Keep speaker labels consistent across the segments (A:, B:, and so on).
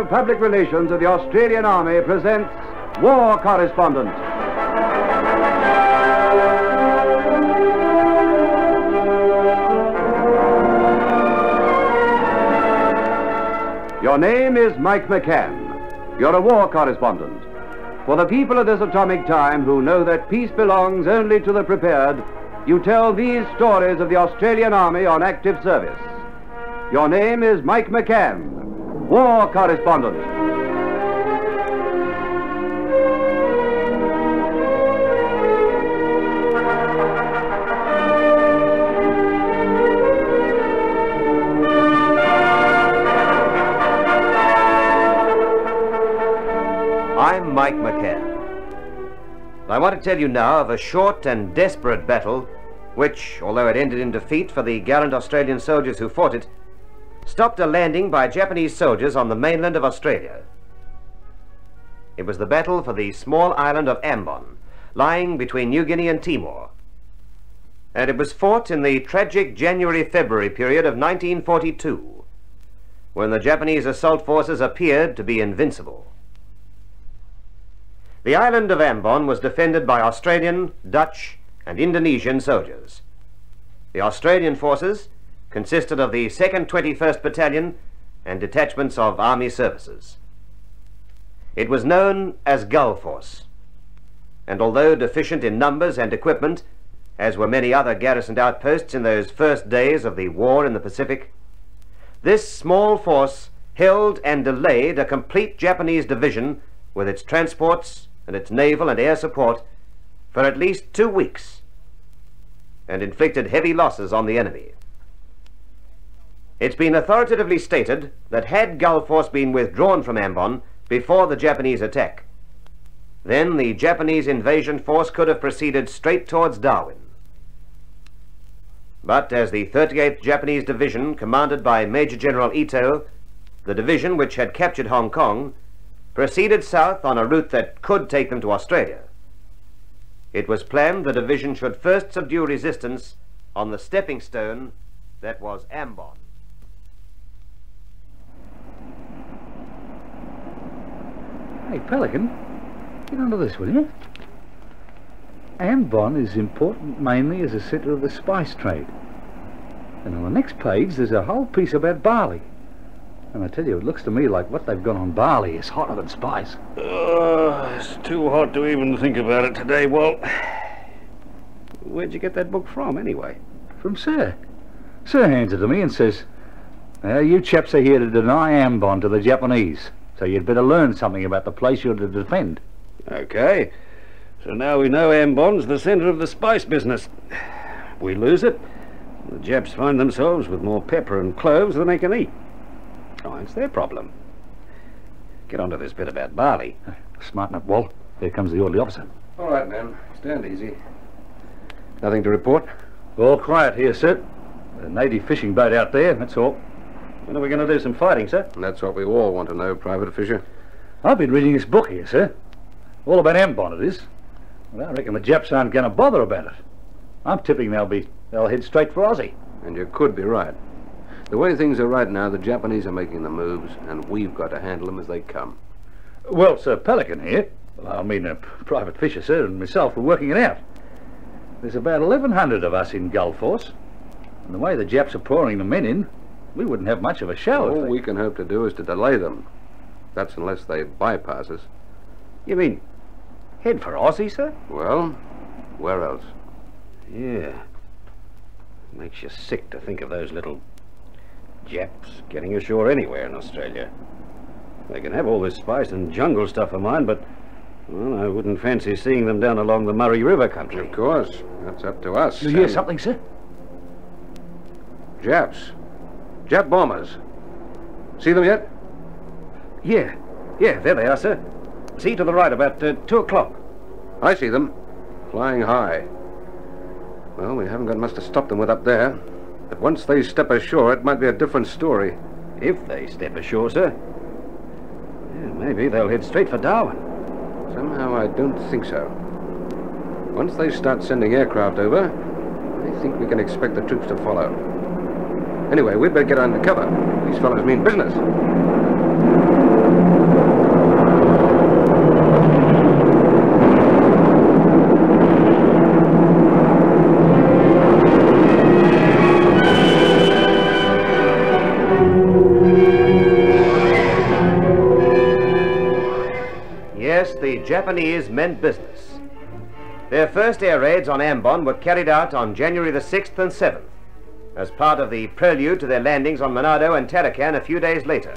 A: of Public Relations of the Australian Army presents War Correspondent. Your name is Mike McCann. You're a war correspondent. For the people of this atomic time who know that peace belongs only to the prepared, you tell these stories of the Australian Army on active service. Your name is Mike McCann, war correspondent.
B: I'm Mike McCann. I want to tell you now of a short and desperate battle which, although it ended in defeat for the gallant Australian soldiers who fought it, stopped a landing by Japanese soldiers on the mainland of Australia. It was the battle for the small island of Ambon, lying between New Guinea and Timor. And it was fought in the tragic January-February period of 1942, when the Japanese assault forces appeared to be invincible. The island of Ambon was defended by Australian, Dutch, and Indonesian soldiers. The Australian forces consisted of the 2nd 21st Battalion and detachments of Army services. It was known as Gull Force, and although deficient in numbers and equipment, as were many other garrisoned outposts in those first days of the war in the Pacific, this small force held and delayed a complete Japanese division with its transports and its naval and air support for at least 2 weeks, and inflicted heavy losses on the enemy. It's been authoritatively stated that had Gull Force been withdrawn from Ambon before the Japanese attack, then the Japanese invasion force could have proceeded straight towards Darwin. But as the 38th Japanese Division, commanded by Major General Ito, the division which had captured Hong Kong, proceeded south on a route that could take them to Australia, it was planned the division should first subdue resistance on the stepping stone that was Ambon.
C: Hey, Pelican, get onto this, will you? Ambon is important mainly as a centre of the spice trade. And on the next page, there's a whole piece about barley. And I tell you, it looks to me like what they've got on barley is hotter than spice.
D: It's too hot to even think about it today, Walt. Where'd you get that book from, anyway?
C: From Sir. Sir hands it to me and says, you chaps are here to deny Ambon to the Japanese, so you'd better learn something about the place you're to defend.
D: Okay. So now we know Ambon's the centre of the spice business. We lose it, the Japs find themselves with more pepper and cloves than they can eat. Oh, it's their problem. Get onto this bit about barley.
C: Smarten up, Walt. Here comes the orderly officer.
D: All right, man. Stand easy. Nothing to report?
C: All quiet here, sir. A native fishing boat out there, that's all.
D: When are we going to do some fighting, sir?
E: That's what we all want to know, Private Fisher.
C: I've been reading this book here, sir. All about Ambon it is. Well, I reckon the Japs aren't going to bother about it. I'm tipping they'll head straight for Aussie.
E: And you could be right. The way things are right now, the Japanese are making the moves, and we've got to handle them as they come.
C: Well, Sir Pelican here, Private Fisher, sir, and myself are working it out. There's about 1,100 of us in Gull Force, and the way the Japs are pouring the men in, we wouldn't have much of a show.
E: All we can hope to do is to delay them. That's unless they bypass us.
D: You mean head for Aussie, sir?
E: Well, where else?
D: Yeah. Makes you sick to think of those little Japs getting ashore anywhere in Australia. They can have all this spice and jungle stuff of mine, but, well, I wouldn't fancy seeing them down along the Murray River country.
E: Of course. That's up to us.
C: You hear something, sir?
E: Japs. Jap bombers. See them yet?
D: Yeah, there they are, sir. See to the right, about 2 o'clock.
E: I see them. Flying high. Well, we haven't got much to stop them with up there. But once they step ashore, it might be a different story.
D: If they step ashore, sir. Yeah, maybe they'll head straight for Darwin.
E: Somehow I don't think so. Once they start sending aircraft over, I think we can expect the troops to follow. Anyway, we'd better get under cover. These fellows mean business.
B: Japanese meant business. Their first air raids on Ambon were carried out on January the 6th and 7th, as part of the prelude to their landings on Manado and Tarakan a few days later.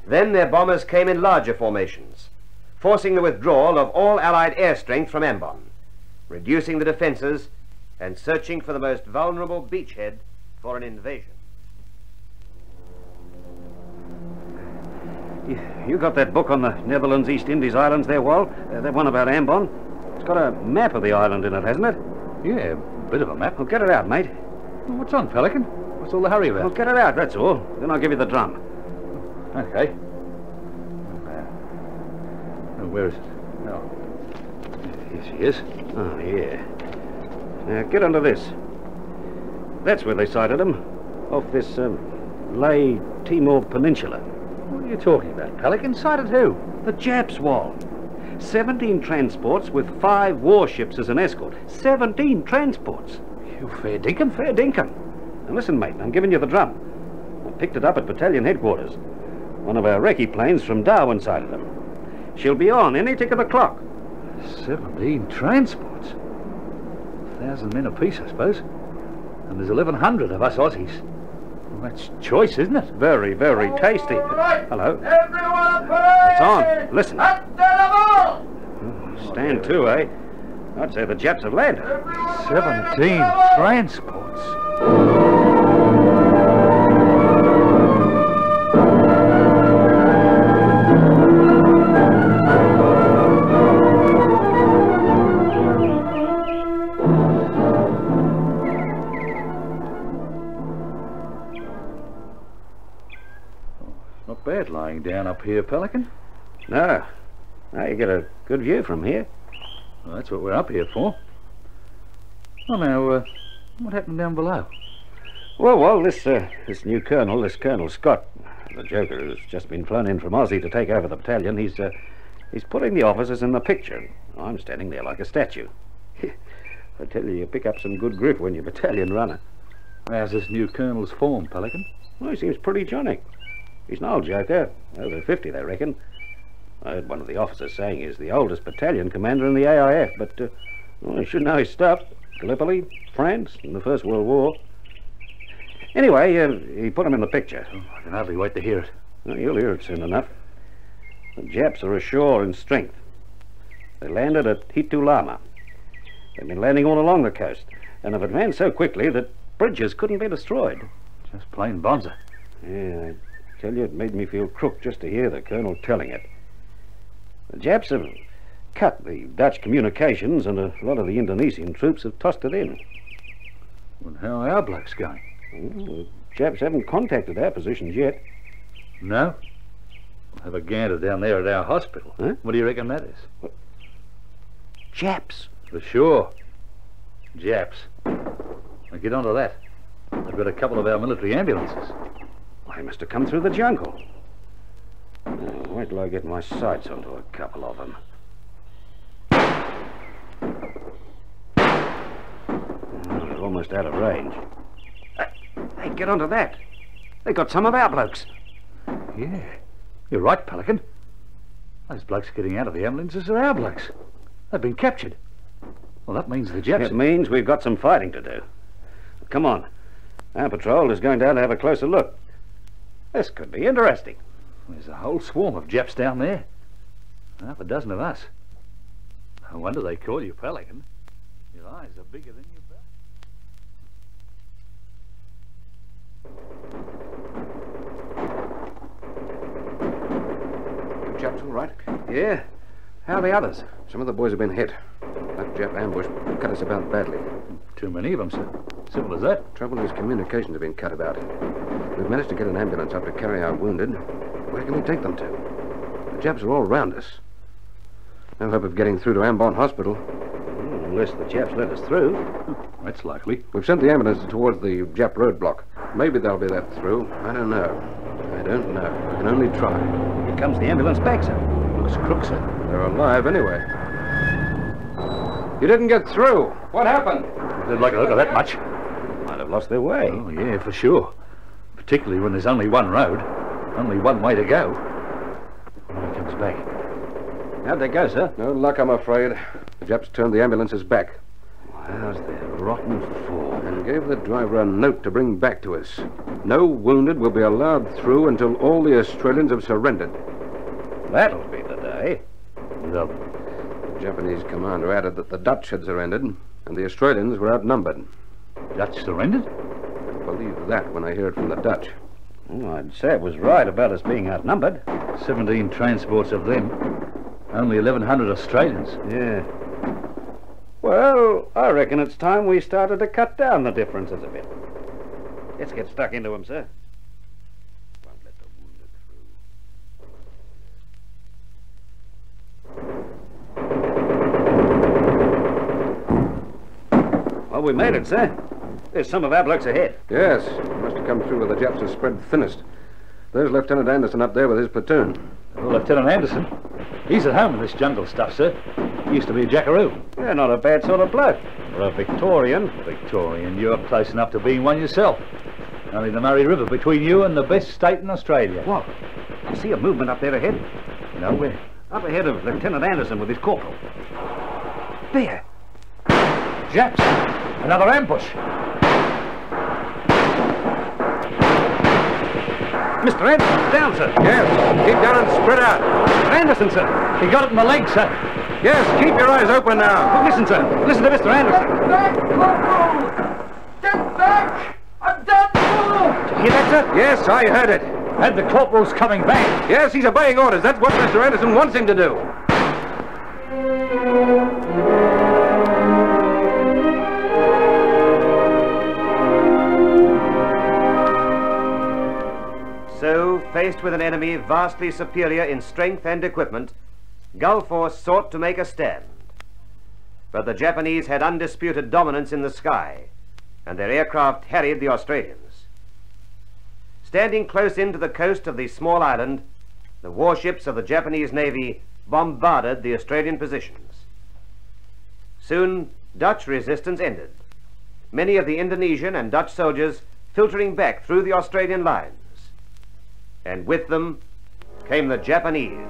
B: Then their bombers came in larger formations, forcing the withdrawal of all Allied air strength from Ambon, reducing the defenses and searching for the most vulnerable beachhead for an invasion.
D: You got that book on the Netherlands East Indies Islands there, Wal? That one about Ambon? It's got a map of the island in it, hasn't it?
C: Yeah, a bit of a map.
D: Well, get it out, mate.
C: Well, what's on, Pelican? What's all the hurry about?
D: Well, get it out, that's all. Then I'll give you the drum.
C: Okay. Oh, where is it? Oh. Here she is.
D: Oh, yeah. Now, get under this. That's where they sighted them. Off this, Ley Timor Peninsula.
C: What are you talking about, Pelican? Sighted who?
D: The Japs, Wal. 17 transports with 5 warships as an escort. 17 transports.
C: You fair dinkum?
D: Fair dinkum. Now listen, mate, I'm giving you the drum. I picked it up at battalion headquarters. One of our recce planes from Darwin sighted them. She'll be on any tick of the clock.
C: 17 transports? 1,000 men apiece, I suppose. And there's 1,100 of us Aussies. Well, that's choice, isn't it?
D: Very, very tasty.
F: Right.
D: Hello.
F: Everyone
D: It's on. Listen.
F: At the level!
D: Stand to, eh? I'd say the Japs have landed.
C: 17 transports. Not bad lying down up here, Pelican.
D: No. Now you get a good view from here.
C: Well, that's what we're up here for. Well, now, what happened down below?
D: Well, this new colonel, this Colonel Scott, the joker who's just been flown in from Aussie to take over the battalion, he's putting the officers in the picture. I'm standing there like a statue. I tell you, you pick up some good grip when you're battalion runner.
C: How's this new colonel's form, Pelican?
D: Well, he seems pretty Johnny. He's an old joker, over 50, they reckon. I heard one of the officers saying he's the oldest battalion commander in the AIF, but he should know his stuff. Gallipoli, France, in the First World War. Anyway, he put him in the picture.
C: Oh, I can hardly wait to hear it.
D: Well, you'll hear it soon enough. The Japs are ashore in strength. They landed at Hitulama. They've been landing all along the coast, and have advanced so quickly that bridges couldn't be destroyed.
C: Just plain bonza.
D: Yeah, I tell you, it made me feel crook just to hear the colonel telling it. The Japs have cut the Dutch communications, and a lot of the Indonesian troops have tossed it in.
C: Well, how are our blokes going?
D: Well, the Japs haven't contacted our positions yet.
C: No? We'll have a gander down there at our hospital.
D: Huh?
C: What do you reckon that is?
D: Japs?
C: For sure. Japs. Now get onto that. They've got a couple of our military ambulances.
D: They must have come through the jungle. Now, wait till I get my sights onto a couple of them. They're almost out of range. Hey, get onto that. They got some of our blokes.
C: Yeah. You're right, Pelican. Those blokes getting out of the ambulances are our blokes. They've been captured. Well, that means the Japs...
D: It means we've got some fighting to do. Come on. Our patrol is going down to have a closer look. This could be interesting.
C: There's a whole swarm of Japs down there. Half a dozen of us. No wonder they call you Pelican. Your eyes are bigger than your back.
E: The Japs all right?
D: Yeah? How are the others?
E: Some of the boys have been hit. That Jap ambush cut us about badly.
C: Too many of them, sir. Simple as that.
E: Trouble is, communications have been cut about. We've managed to get an ambulance up to carry our wounded. Where can we take them to? The Japs are all round us. No hope of getting through to Ambon Hospital.
D: Unless the Japs let us through.
C: That's likely.
E: We've sent the ambulance towards the Jap roadblock. Maybe they'll be let through. I don't know. I don't know. We can only try.
D: Here comes the ambulance back, sir.
C: Looks crook, sir.
E: They're alive anyway. You didn't get through. What happened?
C: They'd like a look at that much.
D: Might have lost their way.
C: Oh, yeah, for sure. Particularly when there's only one road. Only one way to go. Here he comes back.
D: How'd they go, sir?
E: No luck, I'm afraid. The Japs turned the ambulances back.
D: How's their rotten form?
E: And gave the driver a note to bring back to us. No wounded will be allowed through until all the Australians have surrendered.
D: That'll be the day.
E: The Japanese commander added that the Dutch had surrendered and the Australians were outnumbered.
C: Dutch surrendered?
E: I believe that when I hear it from the Dutch.
D: Well, I'd say it was right about us being outnumbered.
C: 17 transports of them. Only 1,100 Australians.
D: Yeah. Well, I reckon it's time we started to cut down the differences a bit. Let's get stuck into them, sir. Won't let the wounded through. Well, we made it, sir. There's some of our blokes ahead.
E: Yes, must have come through where the Japs are spread thinnest. There's Lieutenant Anderson up there with his platoon.
C: Well, Lieutenant Anderson, he's at home in this jungle stuff, sir. He used to be a jackaroo.
D: Yeah, not a bad sort of bloke.
C: Or a Victorian. Victorian, you're close enough to being one yourself. Only the Murray River between you and the best state in Australia.
D: What? I see a movement up there ahead.
C: No, where?
D: Up ahead of Lieutenant Anderson with his corporal. There.
C: Japs! Another ambush!
D: Mr. Anderson, down, sir.
E: Yes, keep down and spread out.
D: Mr. Anderson, sir.
C: He got it in the leg, sir.
E: Yes, keep your eyes open now.
D: Oh, listen, sir. Listen to Mr. Anderson.
F: Get back, Corporal! Get back! I'm done for!
D: Did you hear that, sir?
E: Yes, I heard it.
C: And the corporal's coming back.
E: Yes, he's obeying orders. That's what Mr. Anderson wants him to do.
B: So, faced with an enemy vastly superior in strength and equipment, Gulf Force sought to make a stand. But the Japanese had undisputed dominance in the sky, and their aircraft harried the Australians. Standing close in to the coast of the small island, the warships of the Japanese Navy bombarded the Australian positions. Soon, Dutch resistance ended, many of the Indonesian and Dutch soldiers filtering back through the Australian lines. And with them came the Japanese.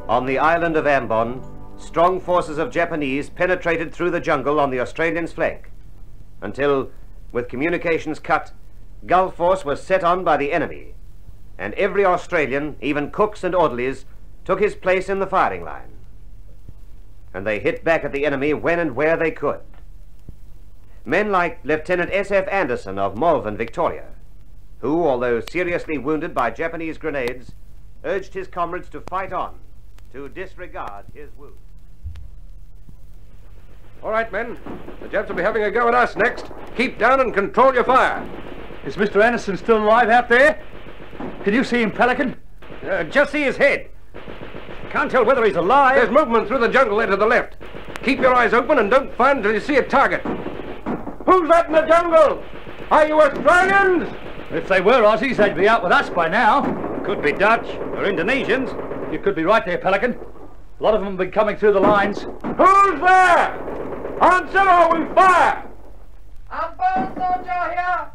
B: On the island of Ambon, strong forces of Japanese penetrated through the jungle on the Australians' flank, until, with communications cut, Gulf Force was set on by the enemy, and every Australian, even cooks and orderlies, took his place in the firing line. And they hit back at the enemy when and where they could. Men like Lieutenant S.F. Anderson of Malvern, Victoria, who, although seriously wounded by Japanese grenades, urged his comrades to fight on, to disregard his wounds.
E: All right, men. The Japs will be having a go at us next. Keep down and control your fire.
C: Is Mr. Anderson still alive out there? Can you see him, Pelican?
D: Just see his head. Can't tell whether he's alive.
E: There's movement through the jungle there to the left. Keep your eyes open and don't fire until you see a target. Who's that in the jungle? Are you Australians?
C: If they were Aussies, they'd be out with us by now.
D: Could be Dutch or Indonesians.
C: You could be right there, Pelican. A lot of them have been coming through the lines.
E: Who's there? Answer or we fire!
F: Ambon soldier here!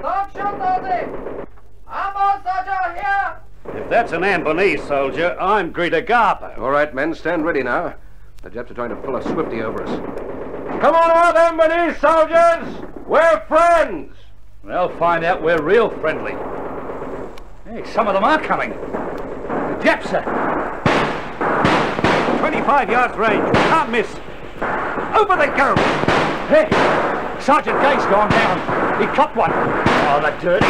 F: Don't shoot Aussie! Ambon soldier here!
D: If that's an Ambonese soldier, I'm Greta Garper.
E: All right, men, stand ready now. The Japs are trying to pull a swifty over us. Come on out, Ambonese soldiers! We're friends!
C: They'll find out we're real friendly. Hey, some of them are coming. The Japs are...
D: 25 yards range. Can't miss. Over they go.
C: Hey, Sergeant Gay's gone down. He copped one. Oh, the dirty.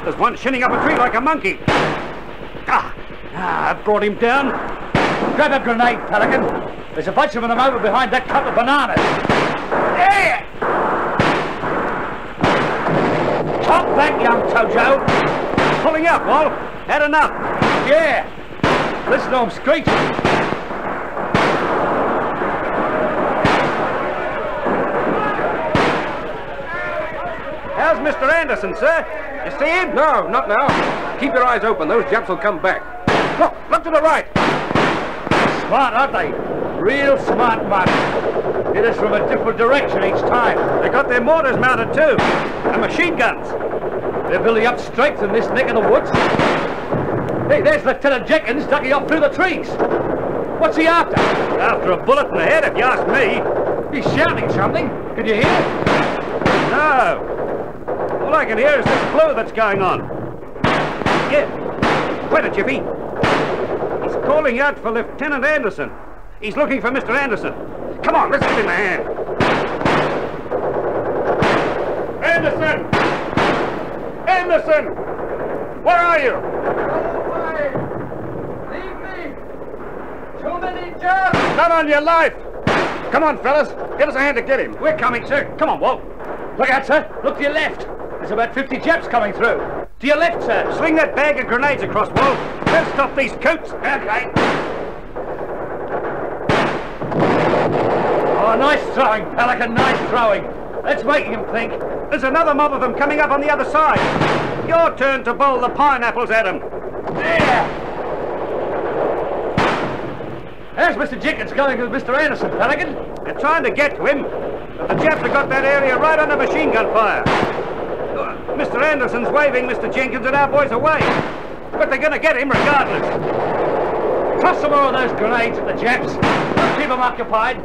D: There's one shinning up a tree like a monkey. I've brought him down.
C: Grab a grenade, Pelican. There's a bunch of them over behind that cup of bananas.
D: There!
C: Top that, young Tojo.
D: Pulling up, Wal. Had enough.
C: Yeah. Listen to them screeching.
B: How's Mr. Anderson, sir? You see him?
E: No, not now. Keep your eyes open. Those Japs will come back. Look to the right.
C: Smart, aren't they? Real smart, Martin. Hit us from a different direction each time.
B: They got their mortars mounted too, and machine guns.
C: They're building up strength in this neck of the woods. Hey, there's Lieutenant Jenkins ducking off through the trees. What's he after?
B: After a bullet in the head, if you ask me.
C: He's shouting something. Can you hear?
B: No. All I can hear is this blow that's going on. Yeah. Wait a Jiffy. He's calling out for Lieutenant Anderson. He's looking for Mr. Anderson. Come on, let's give him a hand. Anderson! Anderson! Where are you?
F: Leave me! Too many Japs!
B: Not on your life! Come on, fellas. Give us a hand to get him. We're coming, sir. Come on, Walt.
C: Look out, sir. Look to your left. There's about 50 Japs coming through. To your left, sir.
B: Swing that bag of grenades across, Walt. Let's stop these coats. Okay.
C: Oh, nice throwing, Pelican. Nice throwing. Let's make him think.
B: There's another mob of them coming up on the other side. Your turn to bowl the pineapples at them.
C: There. There's Mr. Jenkins going with Mr. Anderson, Pelican.
B: They're trying to get to him, but the Japs have got that area right under machine gun fire. Mr. Anderson's waving Mr. Jenkins and our boys away, but they're going to get him regardless.
C: Toss some more of those grenades at the Japs. Let's keep them occupied.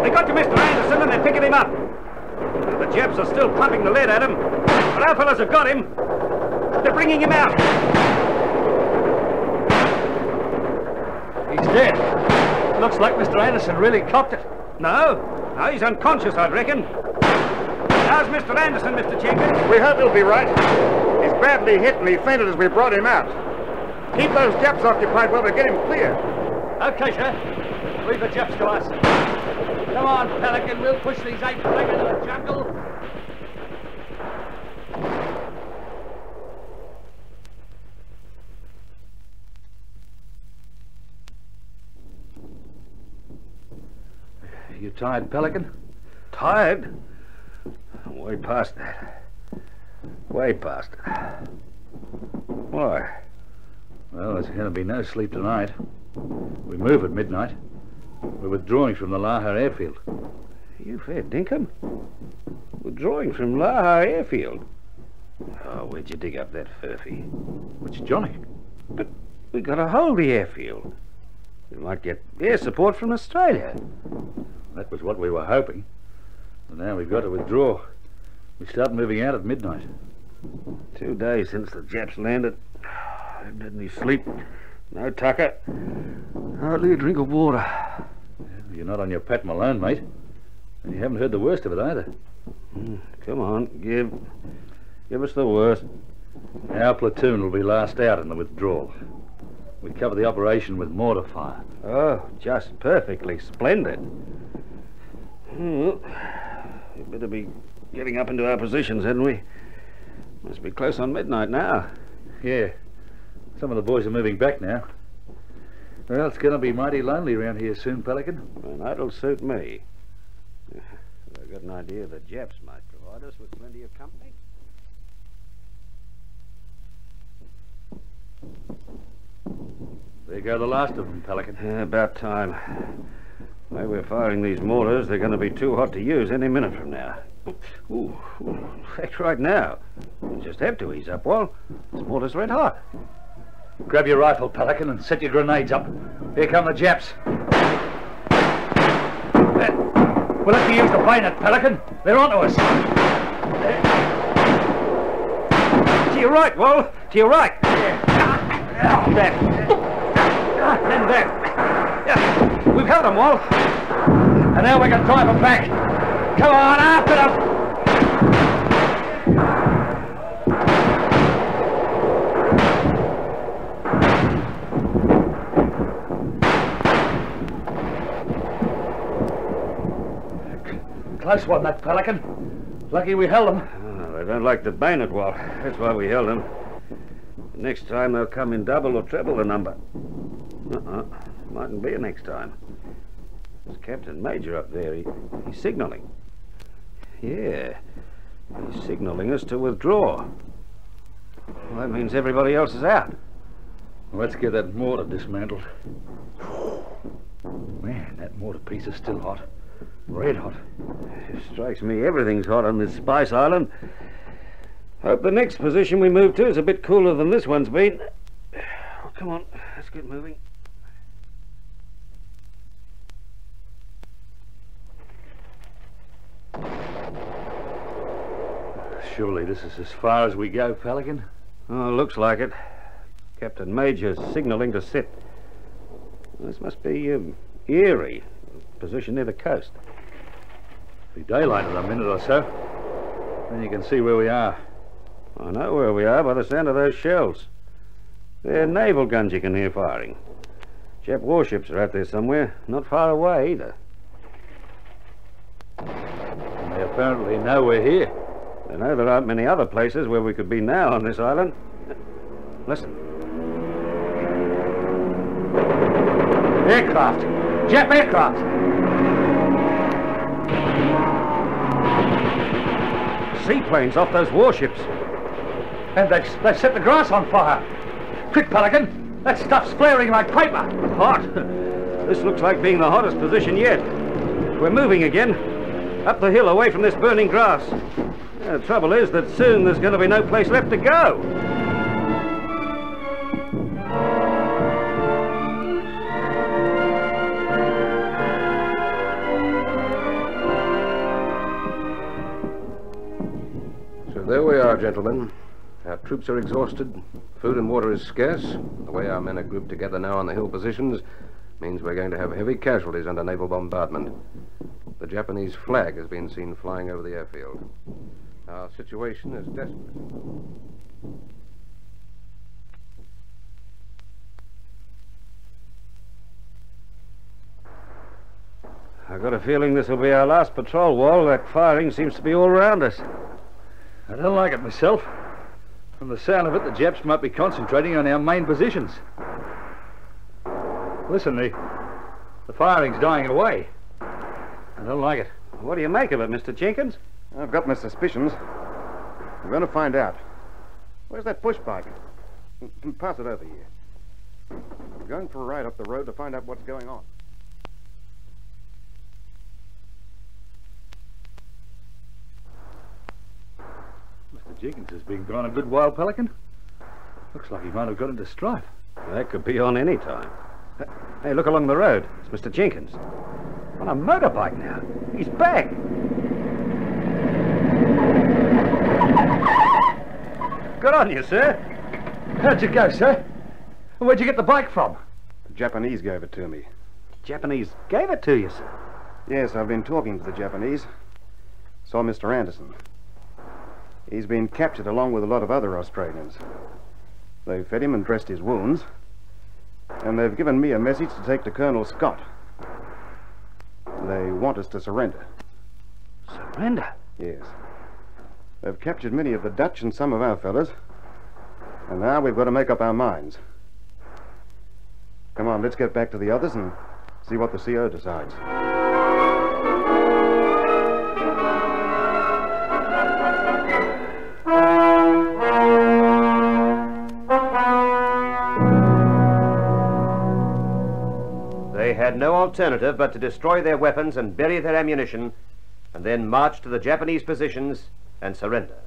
B: They got to Mr. Anderson and they're picking him up. The Japs are still pumping the lead at him, but our fellows have got him. They're bringing him out.
C: He's dead. Looks like Mr. Anderson really cocked it.
B: No, he's unconscious, I reckon. How's Mr. Anderson, Mr. Jenkins?
G: We hope he'll be right. He's badly hit and he fainted as we brought him out. Keep those Japs occupied while we get him clear.
C: Okay, sir. Leave the Japs to us. Come on, Pelican. We'll push these apes back into the jungle.
D: You tired, Pelican?
E: Tired? Way past that. Way past it. Why?
C: Well, there's going to be no sleep tonight. We move at midnight. We're withdrawing from the Laha airfield.
E: You fair dinkum. Withdrawing from Laha airfield. Oh, where'd you dig up that furphy?
C: Which Johnny?
E: But we got to hold the airfield. We might get air support from Australia.
C: That was what we were hoping. And now we've got to withdraw. We start moving out at midnight.
E: 2 days since the Japs landed. Haven't had any sleep. No tucker. Hardly a drink of water.
C: You're not on your Pat Malone, mate. And you haven't heard the worst of it either.
E: Come on, give us the worst.
C: Our platoon will be last out in the withdrawal. We cover the operation with mortar fire.
E: Oh, just perfectly splendid. Well, we'd better be getting up into our positions, hadn't we? Must be close on midnight now.
C: Yeah. Some of the boys are moving back now. Well, it's going to be mighty lonely around here soon, Pelican.
E: And that'll suit me. I've got an idea the Japs might provide us with plenty of company.
C: There go the last of them, Pelican.
E: Yeah, about time. The way we're firing these mortars, they're going to be too hot to use any minute from now. Ooh, in fact, right now. You just have to ease up, Wal. This mortar's red hot.
C: Grab your rifle, Pelican, and set your grenades up. Here come the Japs. We'll have to use the bayonet, Pelican. They're onto us.
B: To your right, Wal. To your right.
C: There.
B: And there. Yeah, we've held them, Wal.
C: And now we can drive them back. Come on, after them! Close one, that Pelican. Lucky we held them.
E: Oh, they don't like the bayonet, Wal. That's why we held them. Next time they'll come in double or treble the number. Mightn't be a next time. There's Captain Major up there. He's signalling. Yeah. He's signaling us to withdraw. Well, that means everybody else is out.
C: Let's get that mortar dismantled. Man, that mortar piece is still hot. Red hot.
E: It strikes me everything's hot on this Spice Island. Hope the next position we move to is a bit cooler than this one's been. Oh, come on, let's get moving.
C: Surely this is as far as we go, Pelican.
E: Oh, looks like it. Captain Major's signaling to sit. This must be Erie, position near the coast.
C: Be daylight in a minute or so. Then you can see where we are.
E: I know where we are by the sound of those shells. They're naval guns you can hear firing. Jap warships are out there somewhere, not far away either.
C: And they apparently know we're here.
E: They know there aren't many other places where we could be now on this island. Listen.
C: Aircraft! Jap aircraft!
E: Seaplanes off those warships.
C: And they've set the grass on fire. Quick, Pelican! That stuff's flaring like paper.
E: Hot. This looks like being the hottest position yet. We're moving again. Up the hill away from this burning grass. The trouble is that soon there's going to be no place left to go.
D: So there we are, gentlemen. Our troops are exhausted. Food and water is scarce. The way our men are grouped together now on the hill positions means we're going to have heavy casualties under naval bombardment. The Japanese flag has been seen flying over the airfield. Our situation is desperate.
E: I've got a feeling this will be our last patrol wall. That firing seems to be all around us.
C: I don't like it myself. From the sound of it, the Japs might be concentrating on our main positions. Listen, the firing's dying away. I don't like it.
E: What do you make of it, Mr. Jenkins?
G: I've got my suspicions. I'm going to find out. Where's that push bike? Pass it over here. I'm going for a ride up the road to find out what's going on.
C: Mr. Jenkins has been gone a good while, Pelican. Looks like he might have got into strife.
E: That could be on any time. Hey, look along the road. It's Mr. Jenkins. On a motorbike now. He's back. Good on you, sir.
C: How'd you go, sir? Where'd you get the bike from?
G: The Japanese gave it to me.
E: Japanese gave it to you, sir.
G: Yes, I've been talking to the Japanese. Saw Mr. Anderson. He's been captured along with a lot of other Australians. They've fed him and dressed his wounds. And they've given me a message to take to Colonel Scott. They want us to surrender.
E: Surrender?
G: Yes. They've captured many of the Dutch and some of our fellas. And now we've got to make up our minds. Come on, let's get back to the others and see what the CO decides.
B: They had no alternative but to destroy their weapons and bury their ammunition, and then march to the Japanese positions and surrender.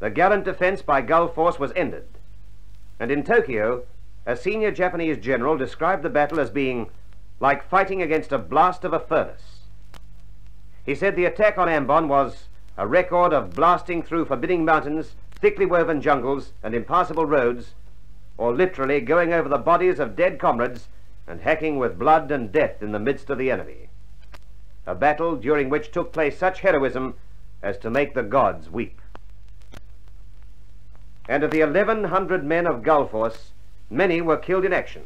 B: The gallant defense by Gulf Force was ended, and in Tokyo, a senior Japanese general described the battle as being like fighting against a blast of a furnace. He said the attack on Ambon was a record of blasting through forbidding mountains, thickly woven jungles, and impassable roads, or literally going over the bodies of dead comrades and hacking with blood and death in the midst of the enemy. A battle during which took place such heroism as to make the gods weep. And of the 1,100 men of Gulf Force, many were killed in action.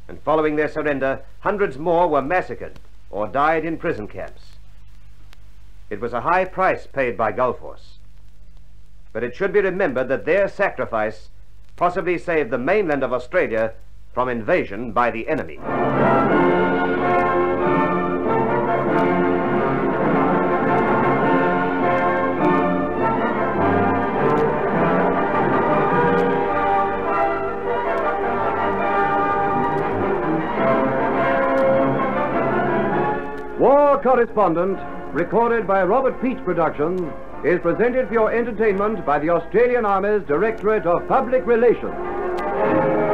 B: And following their surrender, hundreds more were massacred or died in prison camps. It was a high price paid by Gulf Force. But it should be remembered that their sacrifice possibly saved the mainland of Australia from invasion by the enemy.
A: War Correspondent, recorded by Robert Peach Productions, is presented for your entertainment by the Australian Army's Directorate of Public Relations.